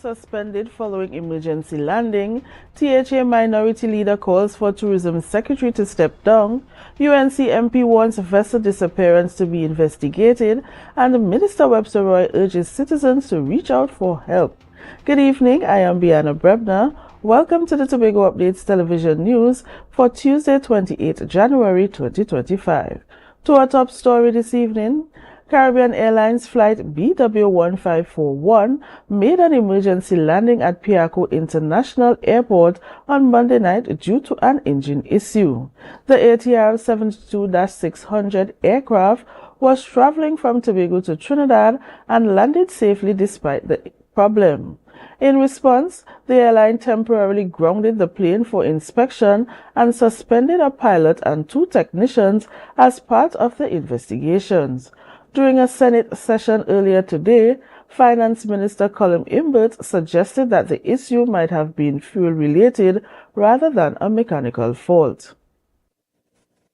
suspended following emergency landing. THA minority leader calls for tourism secretary to step down. UNC MP wants vessel disappearance to be investigated. And Minister Webster Roy urges citizens to reach out for help. Good evening, I am Bianna Brebner. Welcome to the Tobago Updates Television News for Tuesday, 28th January 2025. To our top story this evening, Caribbean Airlines flight BW1541 made an emergency landing at Piarco International Airport on Monday night due to an engine issue. The ATR 72-600 aircraft was traveling from Tobago to Trinidad and landed safely despite the problem. In response, the airline temporarily grounded the plane for inspection and suspended a pilot and 2 technicians as part of the investigations. During a Senate session earlier today, Finance Minister Colin Imbert suggested that the issue might have been fuel-related rather than a mechanical fault.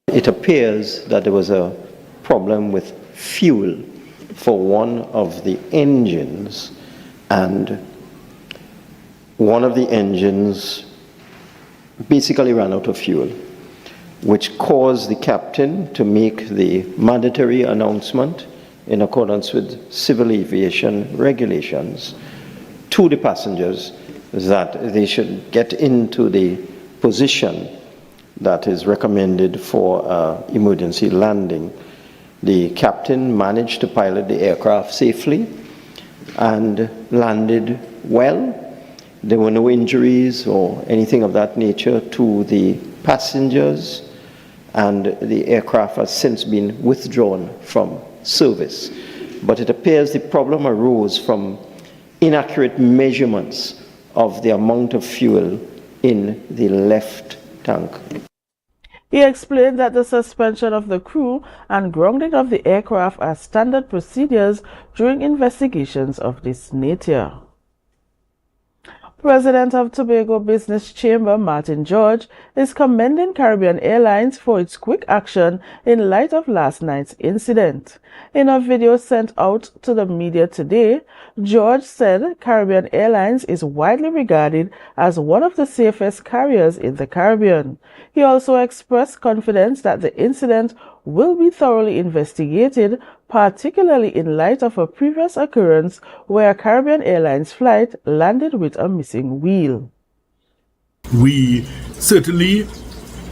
It appears that there was a problem with fuel for one of the engines, and one of the engines basically ran out of fuel, which caused the captain to make the mandatory announcement in accordance with civil aviation regulations to the passengers that they should get into the position that is recommended for emergency landing. The captain managed to pilot the aircraft safely and landed well. There were no injuries or anything of that nature to the passengers, and the aircraft has since been withdrawn from service. But it appears the problem arose from inaccurate measurements of the amount of fuel in the left tank. He explained that the suspension of the crew and grounding of the aircraft are standard procedures during investigations of this nature. President of Tobago Business Chamber Martin George is commending Caribbean Airlines for its quick action in light of last night's incident. In a video sent out to the media today, George said Caribbean Airlines is widely regarded as one of the safest carriers in the Caribbean. He also expressed confidence that the incident will be thoroughly investigated, particularly in light of a previous occurrence where a Caribbean Airlines flight landed with a missing wheel. We certainly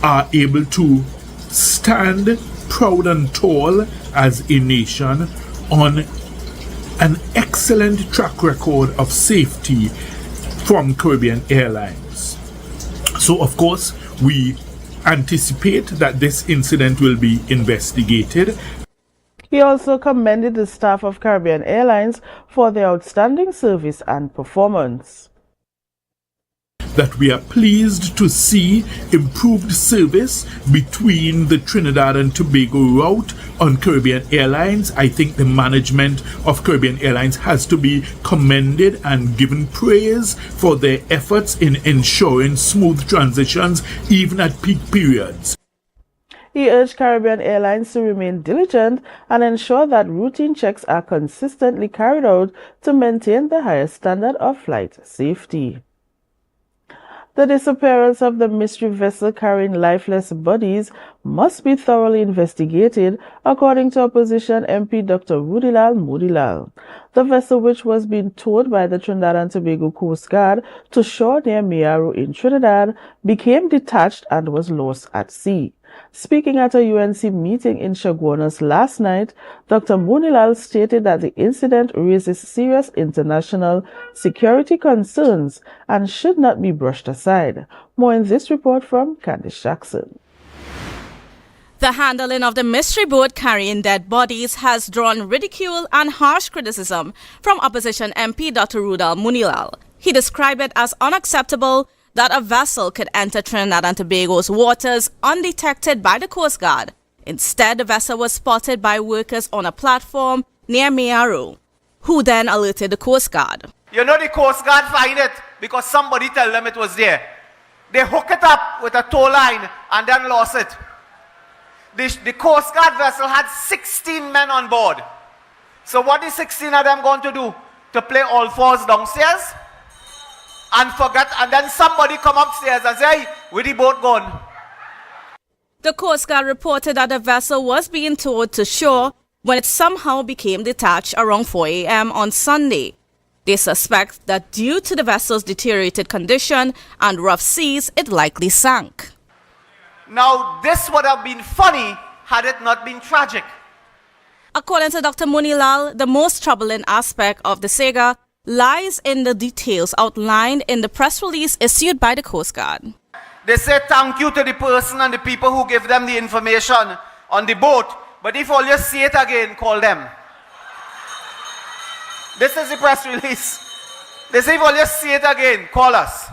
are able to stand proud and tall as a nation on an excellent track record of safety from Caribbean Airlines. So, of course, we anticipate that this incident will be investigated. He also commended the staff of Caribbean Airlines for their outstanding service and performance. That we are pleased to see improved service between the Trinidad and Tobago route on Caribbean Airlines. I think the management of Caribbean Airlines has to be commended and given praise for their efforts in ensuring smooth transitions even at peak periods. He urged Caribbean Airlines to remain diligent and ensure that routine checks are consistently carried out to maintain the highest standard of flight safety. The disappearance of the mystery vessel carrying lifeless bodies must be thoroughly investigated, according to Opposition MP Dr. Rudilal Moodilal. The vessel, which was being towed by the Trinidad and Tobago Coast Guard to shore near Miaro in Trinidad, became detached and was lost at sea. Speaking at a UNC meeting in Chaguanas last night, Dr. Moonilal stated that the incident raises serious international security concerns and should not be brushed aside. More in this report from Candice Jackson. The handling of the mystery boat carrying dead bodies has drawn ridicule and harsh criticism from Opposition MP Dr. Rudal Moonilal. He described it as unacceptable that a vessel could enter Trinidad and Tobago's waters undetected by the Coast Guard. Instead, the vessel was spotted by workers on a platform near Miaro, who then alerted the Coast Guard. You know the Coast Guard find it because somebody tell them it was there. They hook it up with a tow line and then lost it. The Coast Guard vessel had 16 men on board. So what is 16 of them going to do? To play all fours downstairs? and forget, and then somebody come upstairs and say, hey, where the boat gone? The Coast Guard reported that the vessel was being towed to shore when it somehow became detached around 4 a.m. on Sunday. They suspect that due to the vessel's deteriorated condition and rough seas, it likely sank. Now, this would have been funny had it not been tragic. According to Dr. Munilal, the most troubling aspect of the saga lies in the details outlined in the press release issued by the Coast Guard. They say thank you to the person and the people who give them the information on the boat, but if all you see it again, call them. This is the press release. They say if all you see it again, call us.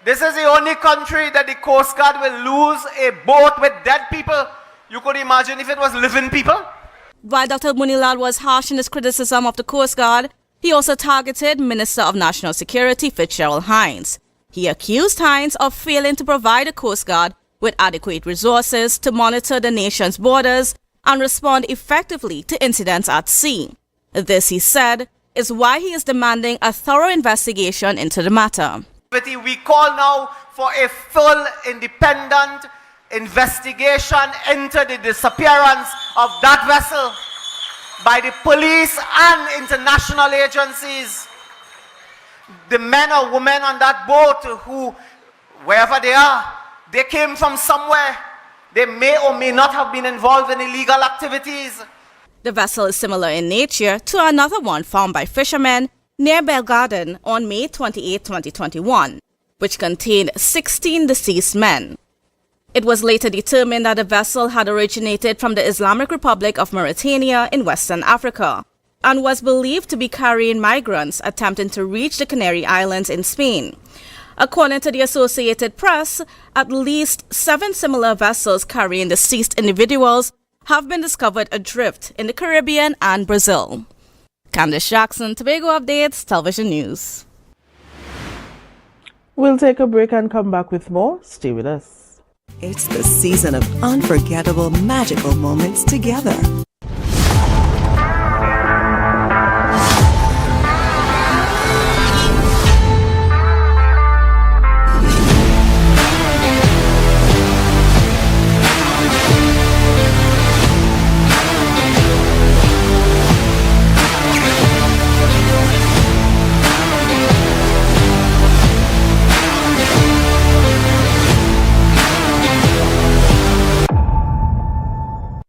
This is the only country that the Coast Guard will lose a boat with dead people. You could imagine if it was living people. While Dr. Munilal was harsh in his criticism of the Coast Guard, he also targeted Minister of National Security Fitzgerald Hines. He accused Hines of failing to provide the Coast Guard with adequate resources to monitor the nation's borders and respond effectively to incidents at sea. This, he said, is why he is demanding a thorough investigation into the matter. We call now for a full independent investigation into the disappearance of that vessel by the police and international agencies. The men or women on that boat who, wherever they are, they came from somewhere. They may or may not have been involved in illegal activities. The vessel is similar in nature to another one found by fishermen near Belgarden on May 28, 2021, which contained 16 deceased men. It was later determined that the vessel had originated from the Islamic Republic of Mauritania in Western Africa and was believed to be carrying migrants attempting to reach the Canary Islands in Spain. According to the Associated Press, at least 7 similar vessels carrying deceased individuals have been discovered adrift in the Caribbean and Brazil. Candice Jackson, Tobago Updates, Television News. We'll take a break and come back with more. Stay with us. It's the season of unforgettable, magical moments together.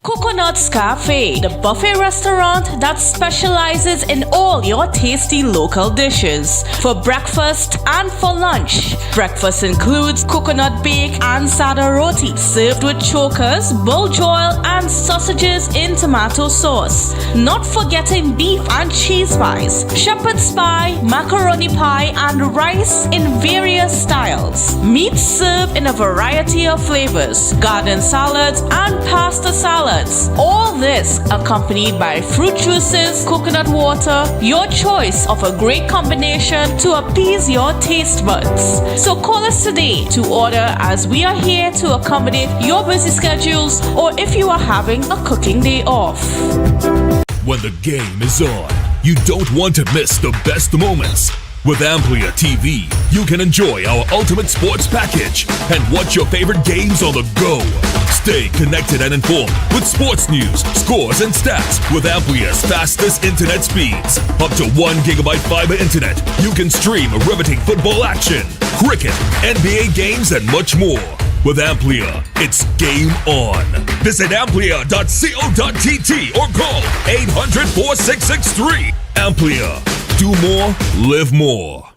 Coconut's Cafe, the buffet restaurant that specializes in all your tasty local dishes. For breakfast and for lunch. Breakfast includes coconut bake and sada roti, served with chokers, buljoil and sausages in tomato sauce. Not forgetting beef and cheese pies, shepherd's pie, macaroni pie and rice in various styles. Meat served in a variety of flavors, garden salads and pasta salads. All this accompanied by fruit juices, coconut water, your choice of a great combination to appease your taste buds. So call us today to order, as we are here to accommodate your busy schedules or if you are having a cooking day off. When the game is on, you don't want to miss the best moments. With AMPLIA TV, you can enjoy our ultimate sports package and watch your favorite games on the go. Stay connected and informed with sports news, scores, and stats with AMPLIA's fastest internet speeds. Up to 1 GB fiber internet, you can stream riveting football action, cricket, NBA games, and much more. With AMPLIA, it's game on. Visit amplia.co.tt or call 800-4663. AMPLIA. Do more, live more.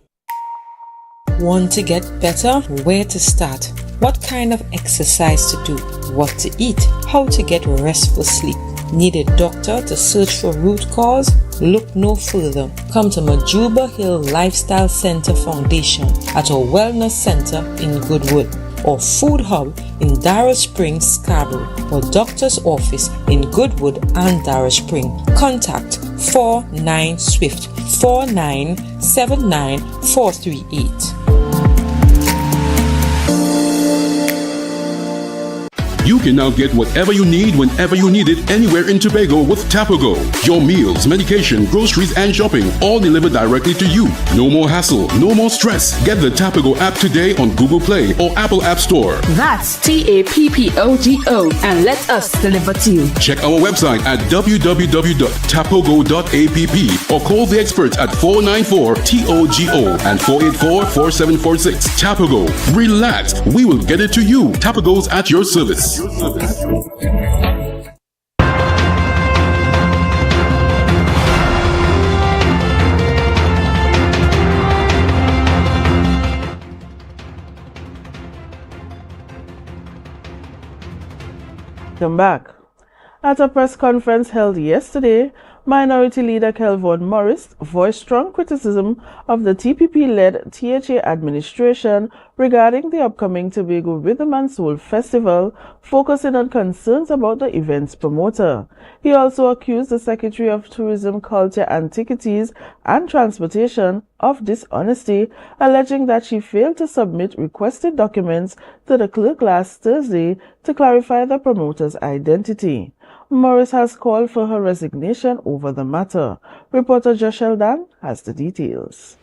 Want to get better? Where to start? What kind of exercise to do? What to eat? How to get restful sleep? Need a doctor to search for root cause? Look no further. Come to Majuba Hill Lifestyle Center Foundation at our Wellness Center in Goodwood, or Food Hub in Darrow Springs, Scarborough, or Doctor's Office in Goodwood and Darrow Spring. Contact 49 Swift 4979 438. You can now get whatever you need whenever you need it anywhere in Tobago with Tobago. Your meals, medication, groceries, and shopping all delivered directly to you. No more hassle, no more stress. Get the Tobago app today on Google Play or Apple App Store. That's TAPPOGO, and let us deliver to you. Check our website at www.tapogo.app or call the experts at 494-TOGO and 484-4746. Tobago. Relax. We will get it to you. Tobago's at your service. Welcome back. At a press conference held yesterday, Minority Leader Kelvon Morris voiced strong criticism of the TPP-led THA administration regarding the upcoming Tobago Rhythm and Soul Festival, focusing on concerns about the event's promoter. He also accused the Secretary of Tourism, Culture, Antiquities and Transportation of dishonesty, alleging that she failed to submit requested documents to the clerk last Thursday to clarify the promoter's identity. Morris has called for her resignation over the matter. Reporter Josh Eldan has the details.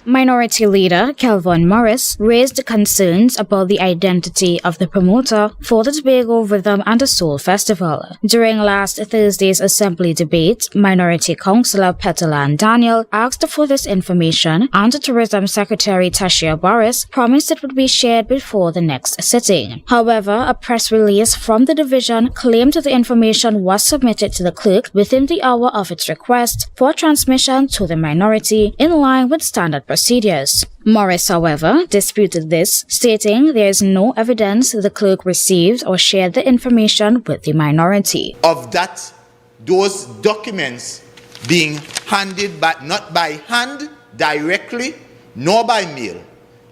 Minority Leader Kelvon Morris raised concerns about the identity of the promoter for the Tobago Rhythm and Soul Festival. During last Thursday's Assembly debate, Minority Councillor Petalan Daniel asked for this information, and the Tourism Secretary Tashia Boris promised it would be shared before the next sitting. However, a press release from the division claimed the information was submitted to the clerk within the hour of its request for transmission to the minority in line with standard procedures. Morris, however, disputed this, stating there is no evidence the clerk received or shared the information with the minority. Of that, those documents being handed but not by hand directly, nor by mail,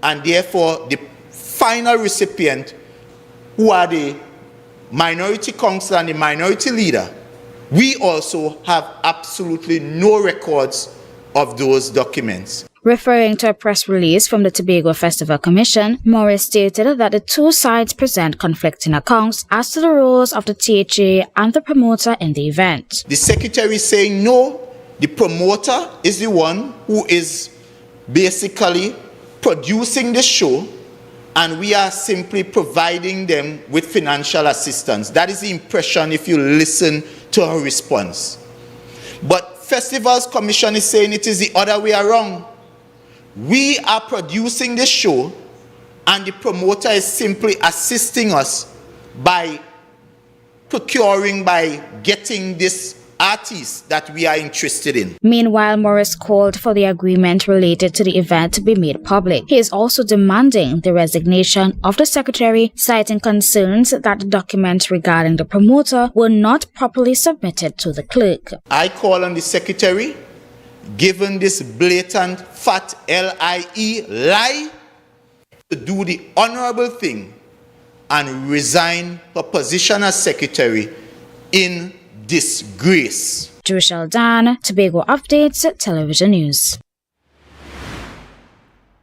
and therefore the final recipient, who are the minority council and the minority leader, we also have absolutely no records of those documents. Referring to a press release from the Tobago Festival Commission, Morris stated that the two sides present conflicting accounts as to the roles of the THA and the promoter in the event. The secretary is saying no, the promoter is the one who is basically producing the show, and we are simply providing them with financial assistance. That is the impression if you listen to her response. But Festivals Commission is saying it is the other way around. We are producing the show, and the promoter is simply assisting us by procuring, by getting this artist that we are interested in. Meanwhile, Morris called for the agreement related to the event to be made public. He is also demanding the resignation of the secretary, citing concerns that the documents regarding the promoter were not properly submitted to the clerk. I call on the secretary, given this blatant fat lie, to do the honorable thing and resign her position as secretary in disgrace. Drushel Dan, Tobago Updates, Television News.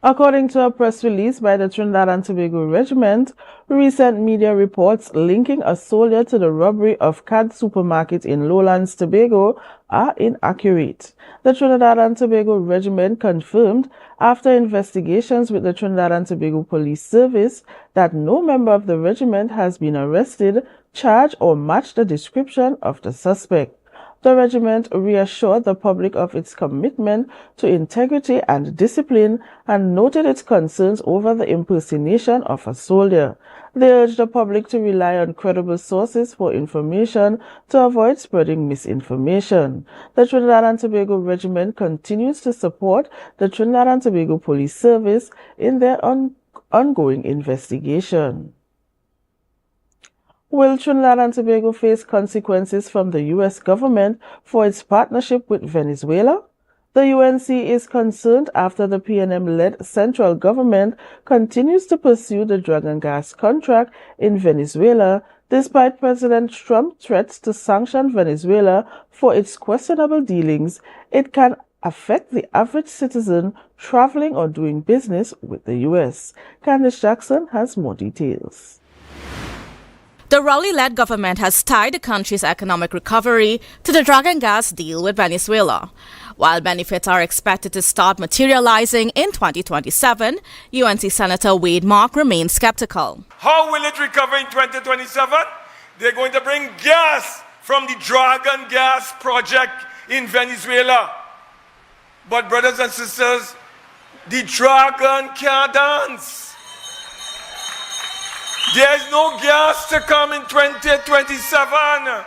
According to a press release by the Trinidad and Tobago Regiment, recent media reports linking a soldier to the robbery of Cad Supermarket in Lowlands, Tobago are inaccurate. The Trinidad and Tobago Regiment confirmed, after investigations with the Trinidad and Tobago Police Service, that no member of the regiment has been arrested, charged, or matched the description of the suspect. The regiment reassured the public of its commitment to integrity and discipline and noted its concerns over the impersonation of a soldier. They urged the public to rely on credible sources for information to avoid spreading misinformation. The Trinidad and Tobago Regiment continues to support the Trinidad and Tobago Police Service in their ongoing investigation. Will Trinidad and Tobago face consequences from the U.S. government for its partnership with Venezuela? The UNC is concerned after the PNM-led central government continues to pursue the drug and gas contract in Venezuela, despite President Trump's threats to sanction Venezuela for its questionable dealings. It can affect the average citizen traveling or doing business with the U.S. Candice Jackson has more details. The Rowley-led government has tied the country's economic recovery to the drug and gas deal with Venezuela. While benefits are expected to start materializing in 2027, UNC Senator Wade Mark remains skeptical. How will it recover in 2027? They're going to bring gas from the Dragon Gas project in Venezuela. But brothers and sisters, the dragon can't dance. There's no gas to come in 2027.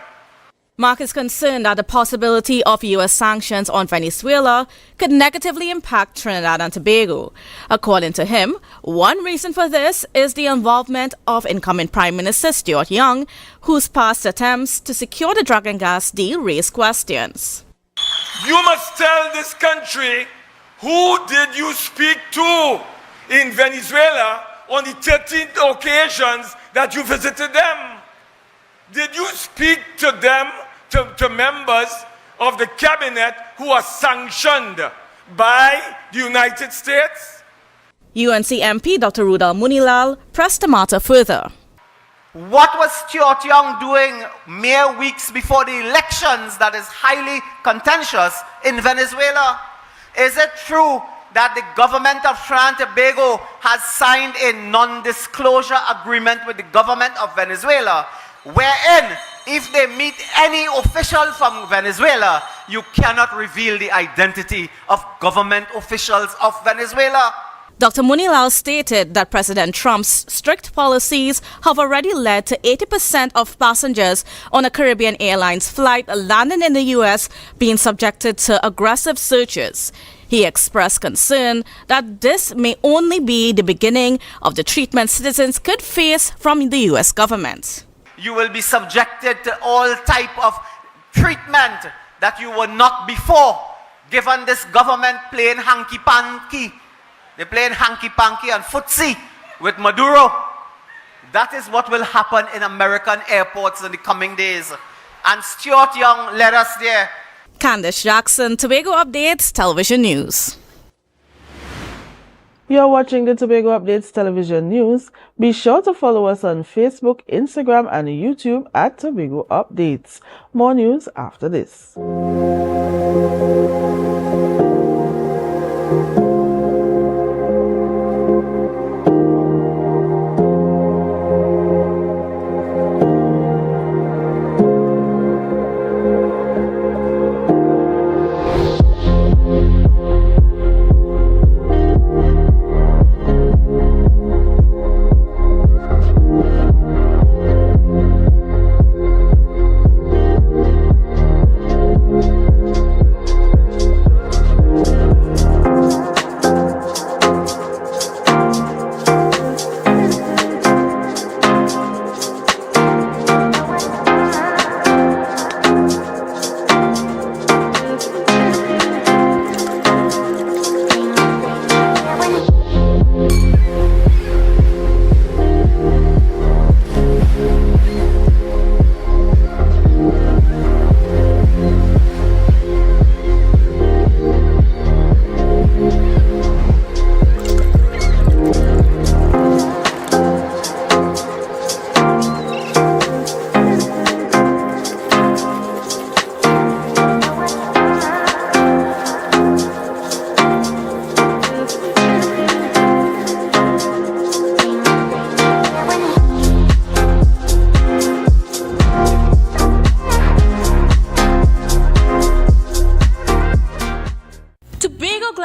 Mark is concerned that the possibility of U.S. sanctions on Venezuela could negatively impact Trinidad and Tobago. According to him, one reason for this is the involvement of incoming Prime Minister Stuart Young, whose past attempts to secure the drug and gas deal raise questions. You must tell this country, who did you speak to in Venezuela on the 13 occasions that you visited them? Did you speak to them, to members of the cabinet who are sanctioned by the United States? UNC MP Dr. Rudal Munilal pressed the matter further. What was Stuart Young doing mere weeks before the elections that is highly contentious in Venezuela? Is it true that the government of Trinidad and Tobago has signed a non-disclosure agreement with the government of Venezuela, wherein if they meet any official from Venezuela, you cannot reveal the identity of government officials of Venezuela? Dr. Munilal stated that President Trump's strict policies have already led to 80% of passengers on a Caribbean Airlines flight landing in the U.S. being subjected to aggressive searches. He expressed concern that this may only be the beginning of the treatment citizens could face from the U.S. government. You will be subjected to all type of treatment that you were not before, given this government playing hanky-panky. They're playing hanky-panky and footsie with Maduro. That is what will happen in American airports in the coming days. And Stuart Young led us there. Candice Jackson, Tobago Updates Television News. You're watching the Tobago Updates Television News. Be sure to follow us on Facebook, Instagram, and YouTube at Tobago Updates. More news after this.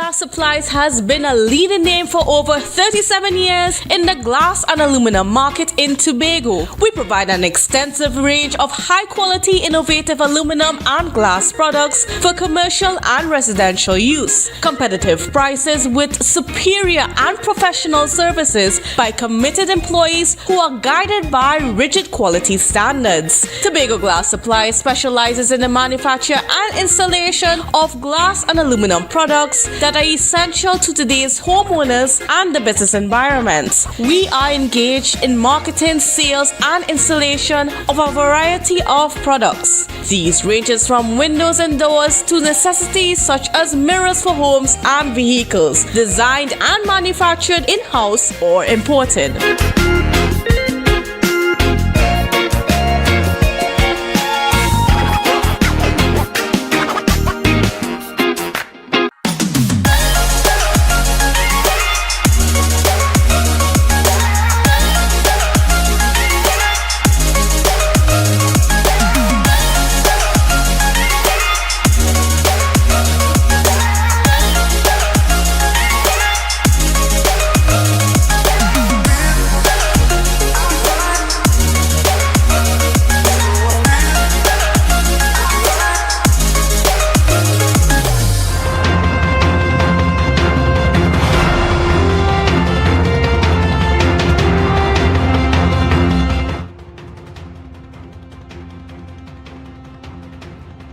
Supplies has been a leading name for over 37 years in the glass and aluminum market in Tobago. We provide an extensive range of high-quality, innovative aluminum and glass products for commercial and residential use. Competitive prices with superior and professional services by committed employees who are guided by rigid quality standards. Tobago Glass Supply specializes in the manufacture and installation of glass and aluminum products that are essential to today's homeowners and the business environment. We are engaged in marketing, sales, and installation of a variety of products. These ranges from windows and doors to necessities such as mirrors for homes and vehicles, designed and manufactured in-house or imported.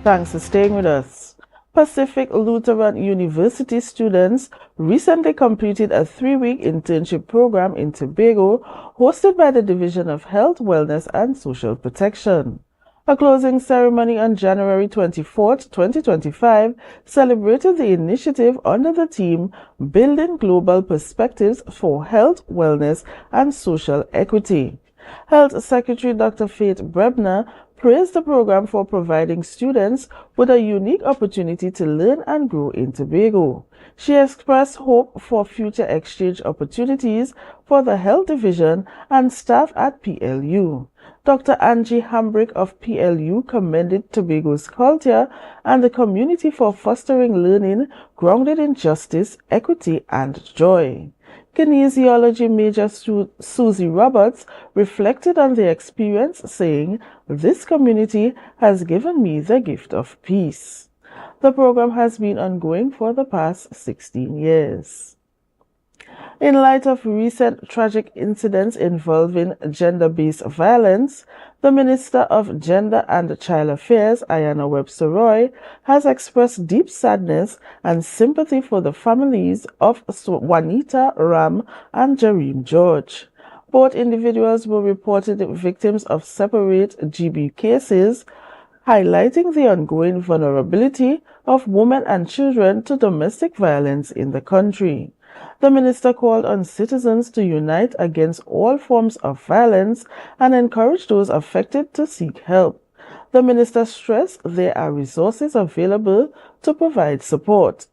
Thanks for staying with us. Pacific Lutheran University students recently completed a 3-week internship program in Tobago hosted by the Division of Health, Wellness and Social Protection. A closing ceremony on January 24, 2025 celebrated the initiative under the theme Building Global Perspectives for Health, Wellness and Social Equity. Health Secretary Dr. Faith Brebner praised the program for providing students with a unique opportunity to learn and grow in Tobago. She expressed hope for future exchange opportunities for the Health Division and staff at PLU. Dr. Angie Hambrick of PLU commended Tobago's culture and the community for fostering learning grounded in justice, equity, and joy. Kinesiology major Susie Roberts reflected on the experience, saying, "This community has given me the gift of peace." The program has been ongoing for the past 16 years. In light of recent tragic incidents involving gender-based violence, the Minister of Gender and Child Affairs, Ayanna Webster Roy, has expressed deep sadness and sympathy for the families of Juanita Ram and Jareem George. Both individuals were reported victims of separate GB cases, highlighting the ongoing vulnerability of women and children to domestic violence in the country. The minister called on citizens to unite against all forms of violence and encourage those affected to seek help. The minister stressed there are resources available to provide support.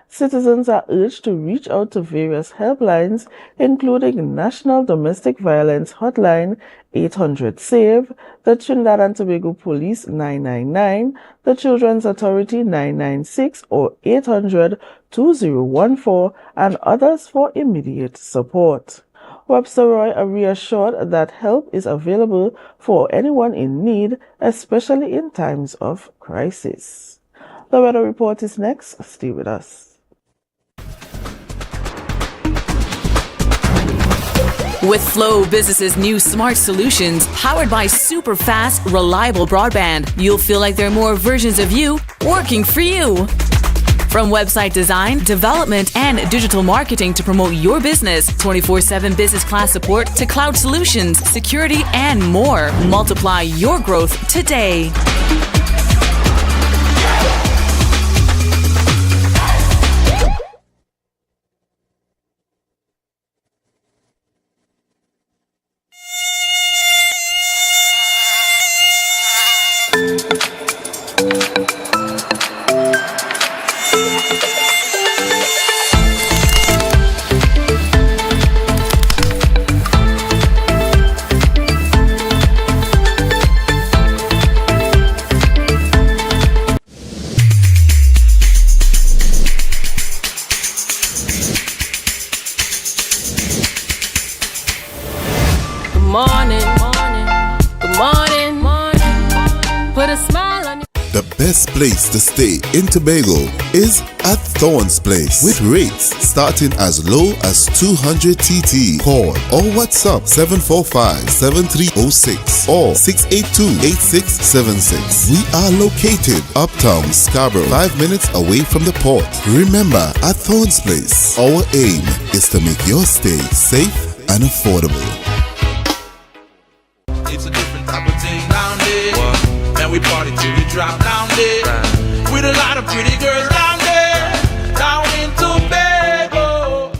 Citizens are urged to reach out to various helplines, including National Domestic Violence Hotline 800-SAVE, the Trinidad and Tobago Police 999, the Children's Authority 996 or 800-2014, and others for immediate support. Webster Roy reassured that help is available for anyone in need, especially in times of crisis. The weather report is next. Stay with us. With Flow Business's new smart solutions powered by super fast, reliable broadband, you'll feel like there are more versions of you working for you. From website design, development, and digital marketing to promote your business, 24/7 business class support to cloud solutions, security, and more. Multiply your growth today. The best place to stay in Tobago is at Thorn's Place, with rates starting as low as 200 TT. Call or WhatsApp 745-7306 or 682-8676. We are located uptown Scarborough, 5 minutes away from the port. Remember, at Thorn's Place, our aim is to make your stay safe and affordable. It's a different type of thing down there. And we party till we drop down there. With a lot of pretty girls down there. Down in Tobago.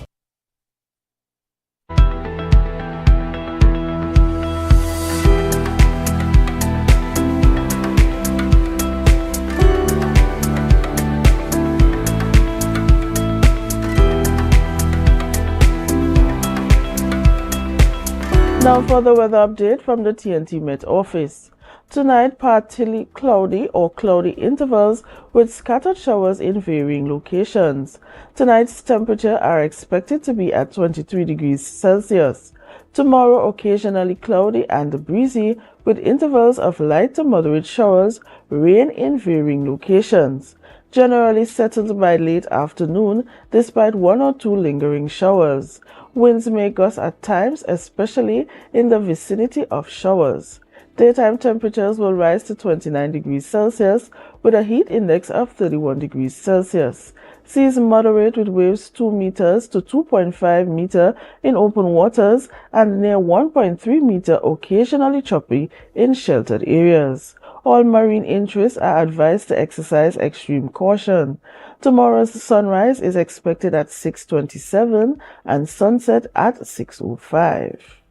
Now for the weather update from the TNT Met office. Tonight, partly cloudy or cloudy intervals with scattered showers in varying locations. Tonight's temperatures are expected to be at 23 degrees Celsius. Tomorrow, occasionally cloudy and breezy with intervals of light to moderate showers, rain in varying locations. Generally settled by late afternoon despite 1 or 2 lingering showers. Winds may gust at times, especially in the vicinity of showers. Daytime temperatures will rise to 29 degrees Celsius with a heat index of 31 degrees Celsius. Seas moderate with waves 2 meters to 2.5 meter in open waters and near 1.3 meter occasionally choppy in sheltered areas. All marine interests are advised to exercise extreme caution. Tomorrow's sunrise is expected at 6:27 and sunset at 6:05.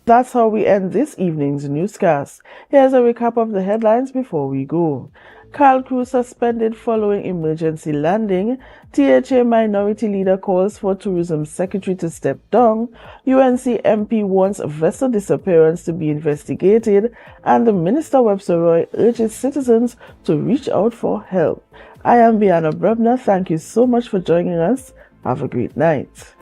That's how we end this evening's newscast. Here's a recap of the headlines before we go. Carl crew suspended following emergency landing. THA minority leader calls for tourism secretary to step down. UNC MP wants vessel disappearance to be investigated. And the Minister Webster Roy urges citizens to reach out for help. I am Bianna Brebner. Thank you so much for joining us. Have a great night.